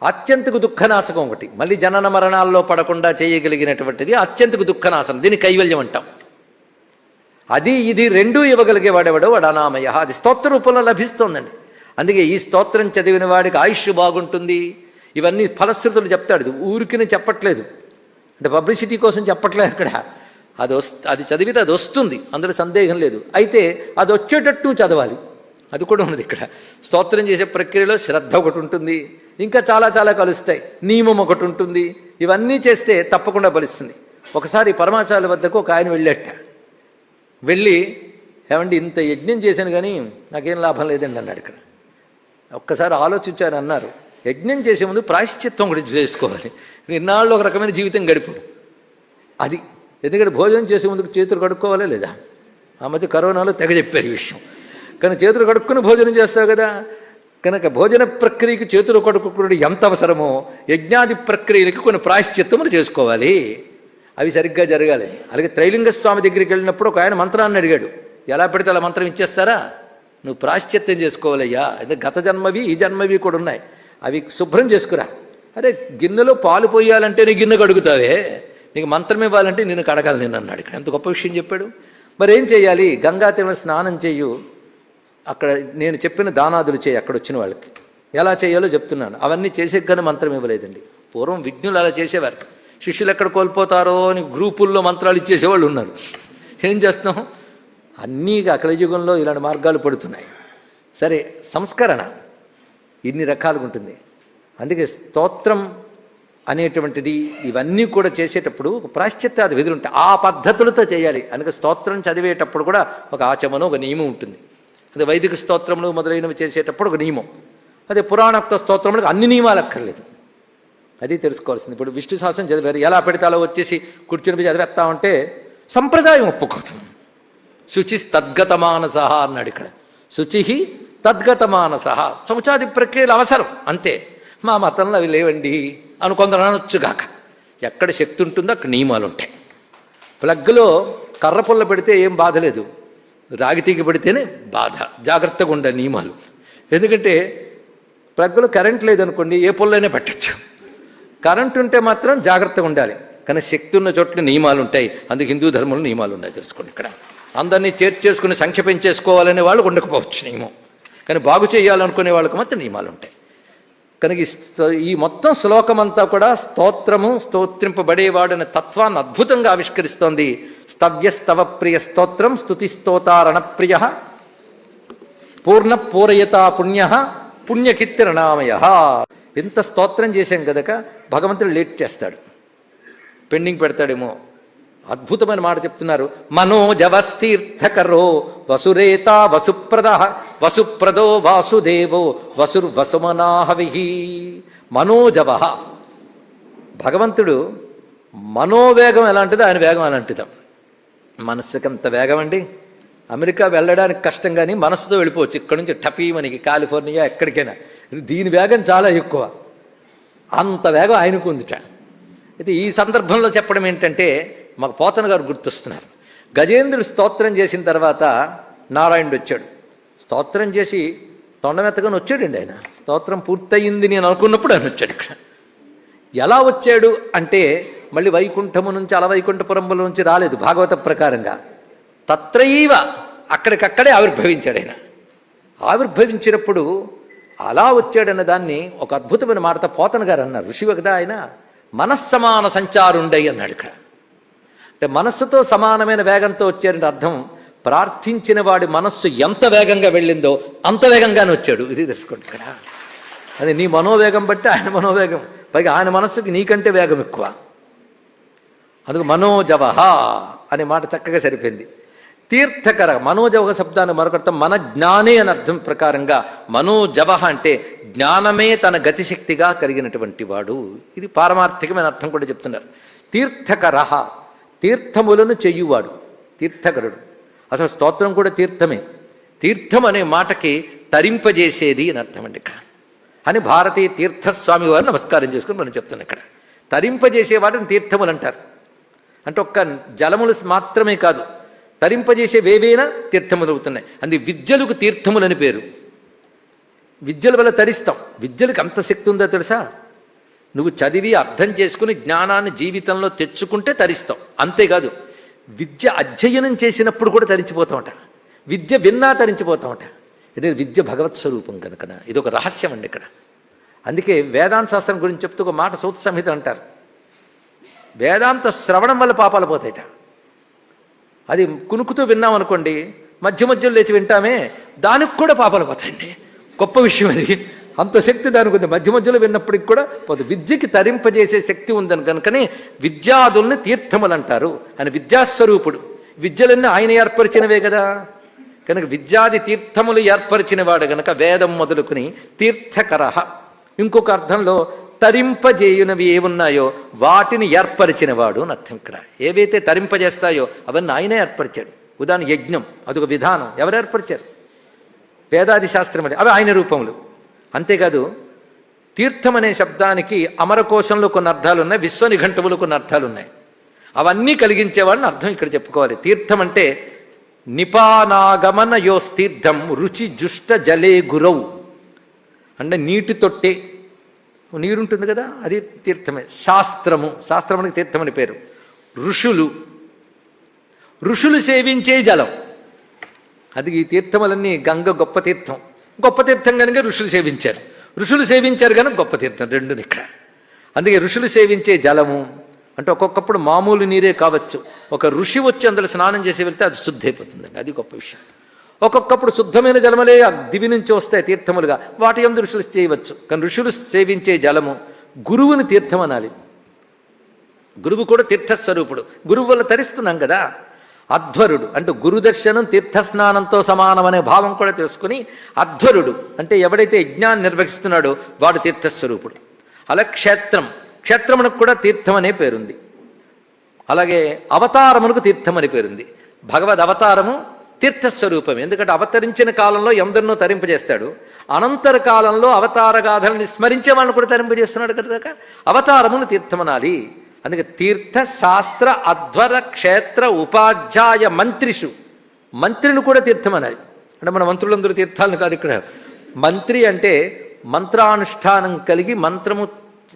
S1: అత్యంతకు దుఃఖనాశకం ఒకటి. మళ్ళీ జనన మరణాల్లో పడకుండా చేయగలిగినటువంటిది అత్యంతకు దుఃఖనాశనం. దీన్ని కైవల్యం అంటాం. అది ఇది రెండూ ఇవ్వగలిగేవాడెవడో వాడు అనామయ. అది స్తోత్ర రూపంలో లభిస్తోందండి. అందుకే ఈ స్తోత్రం చదివిన వాడికి ఆయుష్ బాగుంటుంది. ఇవన్నీ ఫలశ్రుతులు చెప్తాడు. ఇది ఊరికినే చెప్పట్లేదు, అంటే పబ్లిసిటీ కోసం చెప్పట్లేదు అక్కడ. అది చదివితే అది వస్తుంది, అందులో సందేహం లేదు. అయితే అది వచ్చేటట్టు చదవాలి, అది కూడా ఉన్నది ఇక్కడ. స్తోత్రం చేసే ప్రక్రియలో శ్రద్ధ ఒకటి ఉంటుంది, ఇంకా చాలా చాలా కలుస్తాయి. నియమం ఒకటి ఉంటుంది. ఇవన్నీ చేస్తే తప్పకుండా ఫలిస్తుంది. ఒకసారి పరమాచార్యుల వద్దకు ఒక ఆయన వెళ్ళి ఏమండి ఇంత యజ్ఞం చేశాను కానీ నాకేం లాభం లేదండి అన్నాడు. ఇక్కడ ఒక్కసారి ఆలోచించారు. అన్నారు, యజ్ఞం చేసే ముందు ప్రాయశ్చిత్తం కూడా చేసుకోవాలి. ఇన్నాళ్ళు ఒక రకమైన జీవితం గడిపు అది. ఎందుకంటే భోజనం చేసే ముందుకు చేతులు కడుక్కోవాలా లేదా? ఆ మధ్య కరోనాలో తెగ చెప్పారు ఈ విషయం. కానీ చేతులు కడుక్కుని భోజనం చేస్తావు కదా, కనుక భోజన ప్రక్రియకి చేతులు కడుక్కునే ఎంత అవసరమో యజ్ఞాది ప్రక్రియలకి కొన్ని ప్రాయశ్చిత్తములు చేసుకోవాలి. అవి సరిగ్గా జరగాలి. అలాగే త్రైలింగ స్వామి దగ్గరికి వెళ్ళినప్పుడు ఒక ఆయన మంత్రాన్ని అడిగాడు. ఎలా పెడితే అలా మంత్రం ఇచ్చేస్తారా? నువ్వు ప్రాయశ్చిత్తం చేసుకోవాలయ్యా. అయితే గత జన్మవి ఈ జన్మవి కూడా ఉన్నాయి, అవి శుభ్రం చేసుకురా. అరే గిన్నెలో పాలు పోయాలంటే నీ గిన్నె కడుగుతావే, నీకు మంత్రం ఇవ్వాలంటే నిన్ను కడగాలి నేను అన్నాడు. ఇక్కడ ఎంత గొప్ప విషయం చెప్పాడు. మరి ఏం చేయాలి? గంగా తీర్థ స్నానం చేయు, అక్కడ నేను చెప్పిన దానాదులు చేయి అక్కడ వచ్చిన వాళ్ళకి. ఎలా చేయాలో చెప్తున్నాను. అవన్నీ చేసే కానీ మంత్రం ఇవ్వలేదండి. పూర్వం విజ్ఞులు అలా చేసేవారు. శిష్యులు ఎక్కడ కోల్పోతారో అని గ్రూపుల్లో మంత్రాలు ఇచ్చేసేవాళ్ళు ఉన్నారు. ఏం చేస్తాం? అన్నీ కలియుగంలో ఇలాంటి మార్గాలు పడుతున్నాయి. సరే, సంస్కరణ ఇన్ని రకాలుగా ఉంటుంది. అందుకే స్తోత్రం అనేటువంటిది ఇవన్నీ కూడా చేసేటప్పుడు ఒక ప్రాశ్చిత్యాది విధులు ఉంటాయి. ఆ పద్ధతులతో చేయాలి. అందుకే స్తోత్రం చదివేటప్పుడు కూడా ఒక ఆచమనం, ఒక నియమం ఉంటుంది. అదే వైదిక స్తోత్రములు మొదలైనవి చేసేటప్పుడు ఒక నియమం. అదే పురాణోక్త స్తోత్రములకు అన్ని నియమాలు అక్కర్లేదు. అది తెలుసుకోవాల్సింది. ఇప్పుడు విష్ణు సహస్రం చదివారు, ఎలా పెడితే అలా వచ్చేసి కూర్చుని చదివేస్తా ఉంటే సంప్రదాయం ఒప్పుకోదు. శుచి తద్గత మానస అన్నాడు ఇక్కడ. శుచి తద్గత మానస. శౌచాది ప్రక్రియలు అవసరం అంతే. మా మతంలో అవి లేవండి అని కొందరు అనొచ్చుగాక. ఎక్కడ శక్తి ఉంటుందో అక్కడ నియమాలు ఉంటాయి. ప్లగ్లో కర్ర పుల్ల పెడితే ఏం బాధ లేదు, రాగితీగ పెడితేనే బాధ. జాగ్రత్తగా ఉండే నియమాలు. ఎందుకంటే ప్లగ్లో కరెంట్ లేదనుకోండి, ఏ పుల్లైనా పెట్టచ్చు. కరెంట్ ఉంటే మాత్రం జాగ్రత్తగా ఉండాలి. కానీ శక్తి ఉన్న చోట్ల నియమాలు ఉంటాయి. అందుకు హిందూ ధర్మంలో నియమాలు ఉన్నాయి తెలుసుకోండి. ఇక్కడ అందరినీ చేర్చేసుకుని సంఖ్య పెంచేసుకోవాలనే వాళ్ళు ఉండకపోవచ్చు నియమం, కానీ బాగు చేయాలనుకునే వాళ్ళకి మాత్రం నియమాలు ఉంటాయి. కనుక ఈ మొత్తం శ్లోకమంతా కూడా స్తోత్రము, స్తోత్రింపబడేవాడనే తత్వాన్ని అద్భుతంగా ఆవిష్కరిస్తోంది. స్తవ్యస్తవ ప్రియ స్తోత్రం స్తుతి స్తోతారణ ప్రియ పూర్ణ పూరయతా పుణ్య పుణ్యకీర్తిరణామయ. ఎంత స్తోత్రం చేశాం కనుక భగవంతుడు లేట్ చేస్తాడు, పెండింగ్ పెడతాడేమో. అద్భుతమైన మాట చెప్తున్నారు. మనోజవస్తీర్థకరో వసురేత వసుప్రద వసుప్రదో వాసుదేవో వసుర్వసుమనాహవి. మనోజవ, భగవంతుడు మనోవేగం ఎలాంటిదో ఆయన వేగం అలాంటిదా. మనస్సుకి అంత వేగం అండి. అమెరికా వెళ్ళడానికి కష్టం, కానీ మనస్సుతో వెళ్ళిపోవచ్చు. ఇక్కడ నుంచి టపీ మనకి కాలిఫోర్నియా ఎక్కడికైనా. దీని వేగం చాలా ఎక్కువ. అంత వేగం ఆయనకు ఉందిట. అయితే ఈ సందర్భంలో చెప్పడం ఏంటంటే, మాకు పోతన గారు గుర్తొస్తున్నారు. గజేంద్రుడు స్తోత్రం చేసిన తర్వాత నారాయణుడు వచ్చాడు. స్తోత్రం చేసి తొండమెత్తగానే వచ్చాడండి ఆయన. స్తోత్రం పూర్తయింది నేను అనుకున్నప్పుడు ఆయన వచ్చాడు. ఇక్కడ ఎలా వచ్చాడు అంటే, మళ్ళీ వైకుంఠము నుంచి అలవైకుంఠపురంలో నుంచి రాలేదు. భాగవత ప్రకారంగా తత్రైవ అక్కడికక్కడే ఆవిర్భవించాడు ఆయన. ఆవిర్భవించినప్పుడు అలా వచ్చాడన్న దాన్ని ఒక అద్భుతమైన మాట పోతన గారు అన్నారు. ఋషి కదా ఆయన. మనస్సమాన సంచారుండై అన్నాడు ఇక్కడ. అంటే మనస్సుతో సమానమైన వేగంతో వచ్చారంటే అర్థం, ప్రార్థించిన వాడి మనస్సు ఎంత వేగంగా వెళ్ళిందో అంత వేగంగానే వచ్చాడు. ఇది తెలుసుకోండి ఇక్కడ. అది నీ మనోవేగం బట్టి ఆయన మనోవేగం, పైగా ఆయన మనస్సుకి నీకంటే వేగం ఎక్కువ. అందుకు మనోజవహ అనే మాట చక్కగా సరిపోయింది. తీర్థకర మనోజవ శబ్దాన్ని మరొకర్థం మన జ్ఞానే అని అర్థం ప్రకారంగా మనోజవ అంటే జ్ఞానమే తన గతిశక్తిగా కలిగినటువంటి వాడు. ఇది పారమార్థికమైన అర్థం కూడా చెప్తున్నారు. తీర్థకర తీర్థములను చెయ్యువాడు తీర్థకరుడు. అసలు స్తోత్రం కూడా తీర్థమే. తీర్థం అనే మాటకి తరింపజేసేది అని అర్థం అండి ఇక్కడ. అని భారతీయ తీర్థస్వామి వారు నమస్కారం చేసుకుని మనం చెప్తున్నాం ఇక్కడ. తరింపజేసేవాడిని తీర్థములు అంటారు. అంటే ఒక్క జలములు మాత్రమే కాదు, తరింపజేసేవేవైనా తీర్థములు అవుతున్నాయి. అందుకే విద్యలకు తీర్థములని పేరు. విద్యల వల్ల తరిస్తాం. విద్యలకు అంత శక్తి ఉందో తెలుసా? నువ్వు చదివి అర్థం చేసుకుని జ్ఞానాన్ని జీవితంలో తెచ్చుకుంటే తరిస్తావు. అంతేకాదు విద్య అధ్యయనం చేసినప్పుడు కూడా తరించిపోతామట. విద్య విన్నా తరించిపోతామట. ఇది విద్య భగవత్ స్వరూపం కనుక ఇది ఒక రహస్యం అండి ఇక్కడ. అందుకే వేదాంత శాస్త్రం గురించి చెప్తూ ఒక మాట సూత్ర సంహిత అంటారు. వేదాంత శ్రవణం వల్ల పాపాలు పోతాయట. అది కునుకుతూ విన్నామనుకోండి, మధ్య మధ్యలో లేచి వింటామే, దానికి కూడా పాపాలు పోతాయండి. గొప్ప విషయం అది. అంత శక్తి దానికి ఉంది. మధ్య మధ్యలో విన్నప్పటికి కూడా పోతుంది. విద్యకి తరింపజేసే శక్తి ఉందని కనుకనే విద్యాదుల్ని తీర్థములు అంటారు. ఆయన విద్యాస్వరూపుడు. విద్యలన్నీ ఆయన ఏర్పరిచినవే కదా. కనుక విద్యాది తీర్థములు ఏర్పరిచిన వాడు గనక వేదం మొదలుకుని తీర్థకరహ. ఇంకొక అర్థంలో తరింపజేయునవి ఏమున్నాయో వాటిని ఏర్పరిచినవాడు అని అర్థం ఇక్కడ. ఏవైతే తరింపజేస్తాయో అవన్నీ ఆయనే ఏర్పరిచాడు. ఉదాహరణ యజ్ఞం, అదొక విధానం. ఎవరు ఏర్పరిచారు? వేదాది శాస్త్రం అంటే అవి ఆయన రూపములు. అంతేకాదు తీర్థం అనే శబ్దానికి అమరకోశంలో కొన్ని అర్థాలు ఉన్నాయి, విశ్వనిఘంటువులు కొన్ని అర్థాలు ఉన్నాయి. అవన్నీ కలిగించేవాడిని అర్థం ఇక్కడ చెప్పుకోవాలి. తీర్థం అంటే నిపానాగమన యోస్తీర్థం రుచి జుష్ట జలే గురవు. అంటే నీటి తొట్టే, నీరుంటుంది కదా, అది తీర్థమే. శాస్త్రము, శాస్త్రమునికి తీర్థం అని పేరు. ఋషులు, ఋషులు సేవించే జలం. అది ఈ తీర్థములన్నీ గంగ గొప్ప తీర్థం. గొప్ప తీర్థం కనుక ఋషులు సేవించారు. ఋషులు సేవించారు కనుక గొప్ప తీర్థం. రెండుని ఇక్కడ. అందుకే ఋషులు సేవించే జలము అంటే ఒక్కొక్కప్పుడు మామూలు నీరే కావచ్చు. ఒక ఋషి వచ్చి అందులో స్నానం చేసి వెళ్తే అది శుద్ధి అయిపోతుందండి. అది గొప్ప విషయం. ఒక్కొక్కప్పుడు శుద్ధమైన జలములే దివి నుంచి వస్తాయి తీర్థములుగా, వాటి యందు ఋషులు చేయవచ్చు. కానీ ఋషులు సేవించే జలము. గురువుని తీర్థం అనాలి. గురువు కూడా తీర్థస్వరూపుడు. గురువు వల్ల తరిస్తున్నాం కదా. అధ్వరుడు అంటే గురుదర్శనం తీర్థస్నానంతో సమానమనే భావం కూడా తెలుసుకుని అధ్వరుడు అంటే ఎవడైతే యజ్ఞాన్ని నిర్వహిస్తున్నాడో వాడు తీర్థస్వరూపుడు. అలా క్షేత్రం, క్షేత్రమునకు కూడా తీర్థం అనే పేరుంది. అలాగే అవతారమునకు తీర్థం అనే పేరుంది. భగవద్ అవతారము తీర్థస్వరూపం. ఎందుకంటే అవతరించిన కాలంలో ఎందరినో తరింపజేస్తాడు, అనంతర కాలంలో అవతార గాథల్ని స్మరించే వాళ్ళని కూడా తరింపజేస్తున్నాడు కనుక అవతారమును తీర్థమనాలి. అందుకే తీర్థ శాస్త్ర అధ్వర క్షేత్ర ఉపాధ్యాయ మంత్రిషు, మంత్రిని కూడా తీర్థమనాలి. అంటే మన మంత్రులందరూ తీర్థాలను కాదు ఇక్కడ. మంత్రి అంటే మంత్రానుష్ఠానం కలిగి మంత్రము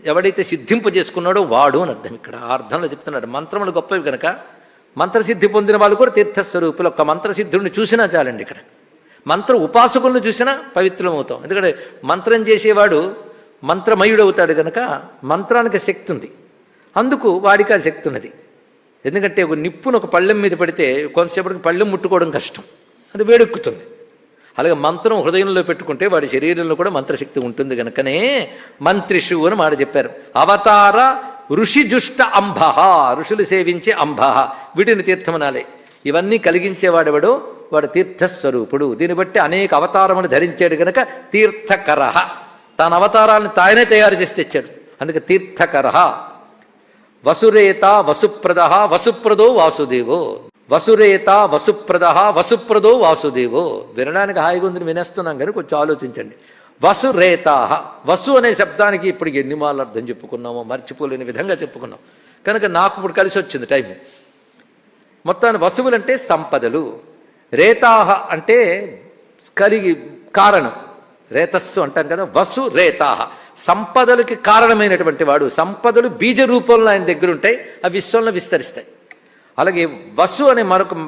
S1: ఎవడైతే సిద్ధింపజేసుకున్నాడో వాడు అని అర్థం. ఇక్కడ ఆ అర్థంలో చెప్తున్నాడు. మంత్రములు గొప్పవి కనుక మంత్రసిద్ధి పొందిన వాళ్ళు కూడా తీర్థస్వరూపులు. ఒక్క మంత్రసిద్ధుడిని చూసినా చాలండి. ఇక్కడ మంత్ర ఉపాసకులను చూసినా పవిత్రం అవుతాం. ఎందుకంటే మంత్రం చేసేవాడు మంత్రమయుడు అవుతాడు కనుక మంత్రానికి శక్తి ఉంది. అందుకు వాడికి ఆ శక్తి ఉన్నది. ఎందుకంటే ఒక నిప్పును ఒక పళ్ళెం మీద పడితే కొంతసేపటికి పళ్ళెం ముట్టుకోవడం కష్టం, అది వేడెక్కుతుంది. అలాగే మంత్రం హృదయంలో పెట్టుకుంటే వాడి శరీరంలో కూడా మంత్రశక్తి ఉంటుంది కనుకనే మంత్రిషు అని మాట చెప్పారు. అవతార ఋషిజుష్ట అంబహ, ఋషులు సేవించే అంబహ, వీటిని తీర్థమనాలే. ఇవన్నీ కలిగించేవాడెవడో వాడు తీర్థస్వరూపుడు. దీన్ని బట్టి అనేక అవతారములు ధరించాడు కనుక తీర్థకరహ. తన అవతారాలను తాయనే తయారు చేసి తెచ్చాడు. అందుకే తీర్థకరహ. వసురేత వసుప్రద వసుప్రదో వాసుదేవో, వసురేత వసుప్రద వసుప్రదో వాసుదేవో. వినడానికి హాయిగా ఉంది, వినేస్తున్నాం కానీ కొంచెం ఆలోచించండి. వసురేతాహ, వసు అనే శబ్దానికి ఇప్పుడు ఎన్ని మార్లు అర్థం చెప్పుకున్నామో మర్చిపోలేని విధంగా చెప్పుకున్నాం కనుక నాకు ఇప్పుడు కలిసి వచ్చింది టైం. మొత్తాన్ని వసువులంటే సంపదలు, రేతాహ అంటే కలిగి కారణం, రేతస్సు అంటాం కదా. వసు రేతాహ సంపదలకి కారణమైనటువంటి వాడు. సంపదలు బీజ రూపంలో ఆయన దగ్గర ఉంటాయి, అవి విశ్వంలో విస్తరిస్తాయి. అలాగే వసు అనే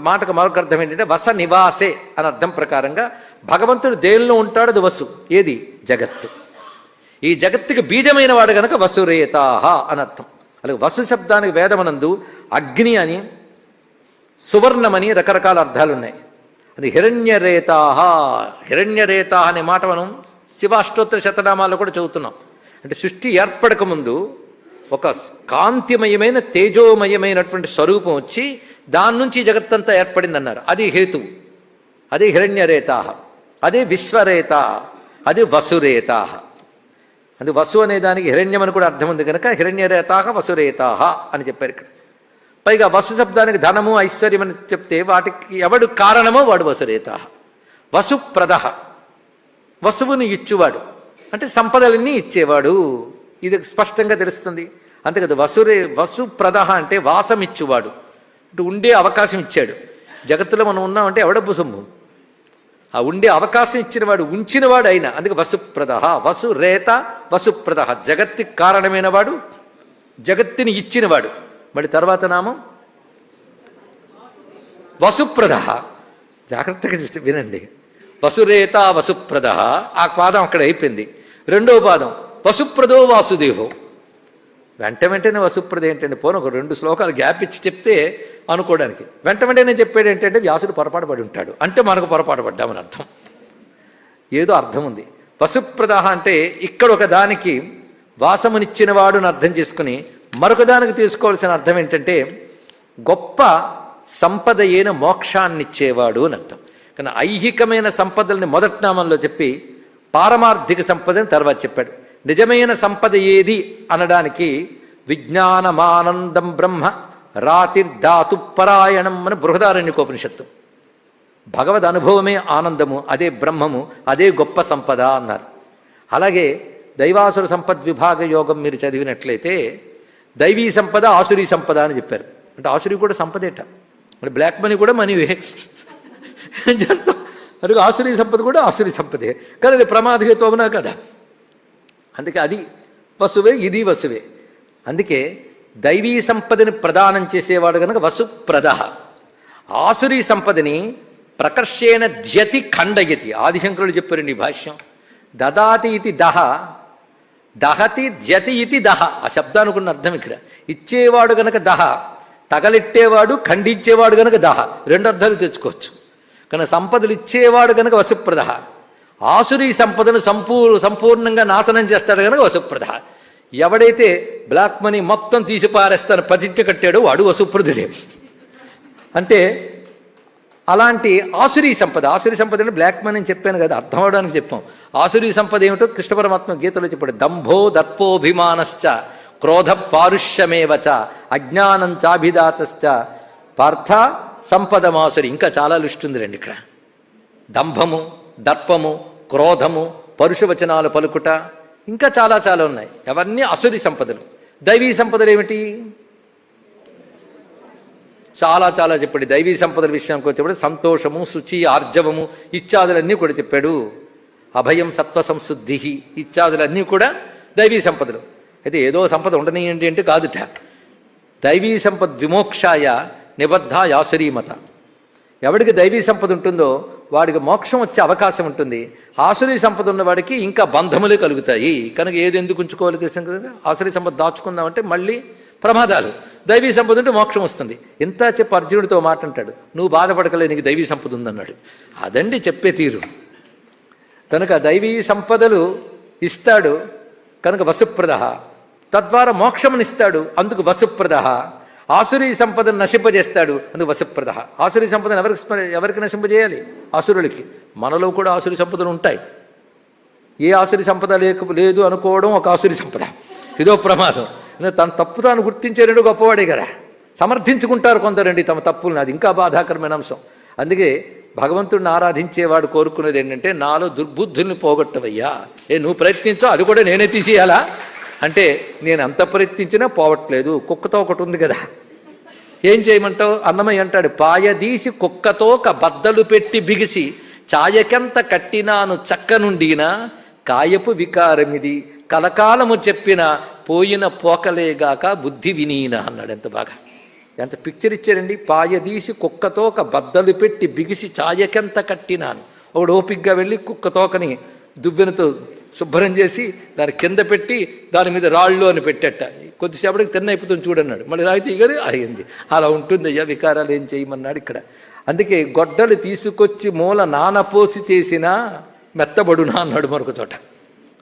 S1: మాటకు మరొక అర్థం ఏంటంటే వస నివాసే అని అర్థం ప్రకారంగా భగవంతుడు దేనిలో ఉంటాడు, అది వసు. ఏది? జగత్తు. ఈ జగత్తుకి బీజమైన వాడు గనక వసురేతాహ అని అర్థం. అలాగే వసు శబ్దానికి వేదమనందు అగ్ని అని, సువర్ణమని రకరకాల అర్థాలు ఉన్నాయి. అది హిరణ్యరేతాహ. హిరణ్యరేతాహ అనే మాట మనం శివాష్టోత్తర శతనామాల్లో కూడా చదువుతున్నాం. అంటే సృష్టి ఏర్పడక ముందు ఒక కాంతిమయమైన తేజోమయమైనటువంటి స్వరూపం వచ్చి దాని నుంచి జగత్తంతా ఏర్పడిందన్నారు. అది హేతువు. అదే హిరణ్యరేతాహ, అదే విశ్వరేత, అది వసురేతాహ. అది వసు అనే దానికి హిరణ్యం అని కూడా అర్థం ఉంది కనుక హిరణ్యరేతాహ వసురేతాహ అని చెప్పారు ఇక్కడ. పైగా వసు శబ్దానికి ధనము ఐశ్వర్యం అని చెప్తే వాటికి ఎవడు కారణమో వాడు వసురేతాహ. వసుప్రద, వసువుని ఇచ్చువాడు అంటే సంపదలన్నీ ఇచ్చేవాడు. ఇది స్పష్టంగా తెలుస్తుంది. అంతే కదా, వసుప్రద అంటే వాసం ఇచ్చువాడు అంటే ఉండే అవకాశం ఇచ్చాడు. జగత్తులో మనం ఉన్నామంటే ఎవడబ్బు సొమ్ము? ఆ ఉండే అవకాశం ఇచ్చినవాడు, ఉంచినవాడు అయినా. అందుకే వసుప్రద, వసురేత వసుప్రద, జగత్తుకి కారణమైన వాడు, జగత్తుని ఇచ్చినవాడు. మళ్ళీ తర్వాత నామం వసుప్రద. జాగ్రత్తగా వినండి. వసురేత వసుప్రద, ఆ పాదం అక్కడ అయిపోయింది. రెండో పాదం వసుప్రదో వాసుదేవో. వెంటనే వసుప్రద ఏంటంటే పోను ఒక 2 శ్లోకాలు గ్యాప్ ఇచ్చి చెప్తే అనుకోవడానికి. వెంటనే చెప్పాడు ఏంటంటే వ్యాసుడు పొరపాటు పడి ఉంటాడు అంటే మనకు పొరపాటు పడ్డామని అర్థం. ఏదో అర్థం ఉంది. వసుప్రద అంటే ఇక్కడ ఒక దానికి వాసమునిచ్చినవాడు అని అర్థం చేసుకుని మరొక దానికి తీసుకోవాల్సిన అర్థం ఏంటంటే గొప్ప సంపద అయిన మోక్షాన్నిచ్చేవాడు అని అర్థం. కానీ ఐహికమైన సంపదల్ని మొదటి నామంలో చెప్పి పారమార్థిక సంపదని తర్వాత చెప్పాడు. నిజమైన సంపద ఏది అనడానికి విజ్ఞానమానందం బ్రహ్మ రాతిర్ధాతు పరాయణం అని బృహదారణ్యకోపనిషత్తు. భగవద్ అనుభవమే ఆనందము, అదే బ్రహ్మము, అదే గొప్ప సంపద అన్నారు. అలాగే దైవాసుర సంపద్విభాగ యోగం మీరు చదివినట్లయితే దైవీ సంపద ఆసురీ సంపద అని చెప్పారు. అంటే ఆసురీ కూడా సంపదేట, అంటే బ్లాక్ మనీ కూడా మనీవే ఏం చేస్తాం. అందుకే ఆసురీ సంపద కూడా ఆసురీ సంపదే, కానీ అది ప్రమాదహేతువునా కదా. అందుకే అది వసువే, ఇది వసువే. అందుకే దైవీ సంపదని ప్రదానం చేసేవాడు కనుక వసుప్రద. ఆసురీ సంపదని ప్రకర్షేణ ధ్యతి ఖండయతి. ఆదిశంకరుడు చెప్పారండి ఈ భాష్యం. దదాతి ఇది దహ, దహతి ధ్యతి ఇది దహ. ఆ శబ్దానుకున్న అర్థం ఇక్కడ. ఇచ్చేవాడు గనక దహ, తగలెట్టేవాడు ఖండించేవాడు గనక దహ. 2 అర్థాలు తెచ్చుకోవచ్చు. కనుక సంపదలు ఇచ్చేవాడు గనక వసుప్రద, ఆసురీ సంపదను సంపూర్ణంగా నాశనం చేస్తాడు కనుక వసుప్రద. ఎవడైతే బ్లాక్ మనీ మొత్తం తీసి పారేస్తాను ప్రతిజ్ఞ కట్టాడో వాడు వసుప్రదుడే. అంటే అలాంటి ఆసురీ సంపద, ఆసురీ సంపద అంటే బ్లాక్ మనీ అని చెప్పాను కదా, అర్థం అవడానికి చెప్పాం. ఆసురీ సంపద ఏమిటో కృష్ణ పరమాత్మ గీతలో చెప్పాడు. దంభో దర్పోభిమానశ్చ క్రోధ పారుష్యమేవచ అజ్ఞానం చాభిదాతశ్చ పార్థ సంపదమాసురి. ఇంకా చాలా లిస్ట్ ఉంది రండి ఇక్కడ. దంభము, దర్పము, క్రోధము, పరుషవచనాలు పలుకుట, ఇంకా చాలా చాలా ఉన్నాయి. అవన్నీ అసురి సంపదలు. దైవీ సంపదలు ఏమిటి? చాలా చాలా చెప్పాడు. దైవీ సంపదల విషయానికి వచ్చేప్పుడు సంతోషము, శుచి, ఆర్జవము ఇత్యాదులన్నీ కూడా చెప్పాడు. అభయం, సత్వ సంశుద్ధి ఇత్యాదులన్నీ కూడా దైవీ సంపదలు. అయితే ఏదో సంపద ఉండనియండి అంటే కాదుట. దైవీ సంపద విమోక్షాయ నిబద్ధ యాసురీమత. ఎవడికి దైవీ సంపద ఉంటుందో వాడికి మోక్షం వచ్చే అవకాశం ఉంటుంది. ఆసురీ సంపద ఉన్నవాడికి ఇంకా బంధములే కలుగుతాయి. కనుక ఏది ఎందుకు ఉంచుకోవాలి తెలిసిన కదా. ఆసురీ సంపద దాచుకుందామంటే మళ్ళీ ప్రమాదాలు. దైవీ సంపద ఉంటే మోక్షం వస్తుంది. ఎంత చెప్పి అర్జునుడితో మాట అంటాడు, నువ్వు బాధపడకలే, నీకు దైవీ సంపద ఉందన్నాడు. అదండి చెప్పే తీరు. కనుక దైవీ సంపదలు ఇస్తాడు కనుక వసుప్రద, తద్వారా మోక్షమునిస్తాడు అందుకు వసుప్రద. ఆసురీ సంపదను నశింపజేస్తాడు అందుకు వసుప్రద. ఆసురీ సంపదను ఎవరికి నశింపజేయాలి? ఆసురులకి. మనలో కూడా ఆసురీ సంపదలు ఉంటాయి. ఏ ఆసురీ సంపద లేదు అనుకోవడం ఒక ఆసురీ సంపద. ఇదో ప్రమాదం. తన తప్పు తాను గుర్తించే 2 గొప్పవాడే కదా. సమర్థించుకుంటారు కొందరండి తమ తప్పులను, అది ఇంకా బాధాకరమైన అంశం. అందుకే భగవంతుడిని ఆరాధించేవాడు కోరుకునేది ఏంటంటే నాలో దుర్బుద్ధుల్ని పోగొట్టవయ్యా. నువ్వు ప్రయత్నించో, అది కూడా నేనే తీసేయాలా అంటే నేను అంత ప్రయత్నించినా పోవట్లేదు. కుక్కతో ఒకటి ఉంది కదా, ఏం చేయమంటావు? అన్నమయ్య అంటాడు, పాయదీసి కుక్కతో బద్దలు పెట్టి బిగిసి ఛాయకెంత కట్టినాను చక్క నుండినా కాయపు వికారమిది కలకాలము చెప్పిన పోయిన పోకలేగాక బుద్ధి వినీన అన్నాడు. ఎంత బాగా, ఎంత పిక్చర్ ఇచ్చారండి. పాయదీసి కుక్కతోక బద్దలు పెట్టి బిగిసి ఛాయకెంత కట్టినాను. ఒకడు ఓపిగ్గా వెళ్ళి కుక్కతోకని దువ్వెనతో శుభ్రం చేసి దాని కింద పెట్టి దాని మీద రాళ్ళు అని పెట్టేట. కొద్దిసేపటికి తిన్నైపుతుంది చూడన్నాడు. మళ్ళీ రాయి తీగని అయింది. అలా ఉంటుంది అయ్యా, వికారాలు ఏం చేయమన్నాడు ఇక్కడ. అందుకే గొడ్డలు తీసుకొచ్చి మూల నానపోసి చేసినా మెత్తబడునా అన్నాడు మరొక చోట.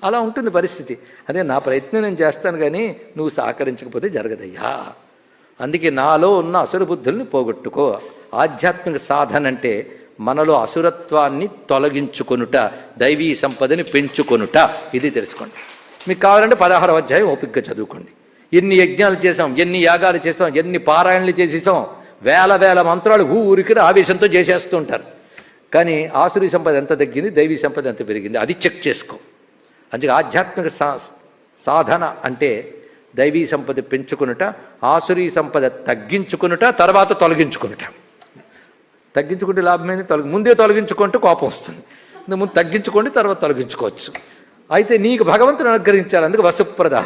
S1: అలా ఉంటుంది పరిస్థితి. అదే నా ప్రయత్నం నేను చేస్తాను, కానీ నువ్వు సహకరించకపోతే జరగదయ్యా. అందుకే నాలో ఉన్న అసుర బుద్ధుల్ని పోగొట్టుకో. ఆధ్యాత్మిక సాధన అంటే మనలో అసురత్వాన్ని తొలగించుకొనుట, దైవీ సంపదని పెంచుకొనుట. ఇది తెలుసుకోండి. మీకు కావాలంటే 16వ అధ్యాయం ఓపికగా చదువుకోండి. ఎన్ని యజ్ఞాలు చేసాం, ఎన్ని యాగాలు చేసాం, ఎన్ని పారాయణలు చేసేసాం, వేల వేల మంత్రాలు ఊరికి ఆవేశంతో చేసేస్తూ ఉంటారు. కానీ ఆసురీ సంపద ఎంత తగ్గింది, దైవీ సంపద ఎంత పెరిగింది, అది చెక్ చేసుకో. అందుకే ఆధ్యాత్మిక సాధన అంటే దైవీ సంపద పెంచుకొనుట, ఆసురీ సంపద తగ్గించుకొనుట, తర్వాత తొలగించుకొనుట. తగ్గించుకుంటే లాభమైంది, ముందే తొలగించుకుంటే కోపం వస్తుంది. ముందు తగ్గించుకోండి, తర్వాత తొలగించుకోవచ్చు. అయితే నీకు భగవంతుని అనుగ్రహించాలి. అందుకే వసుప్రద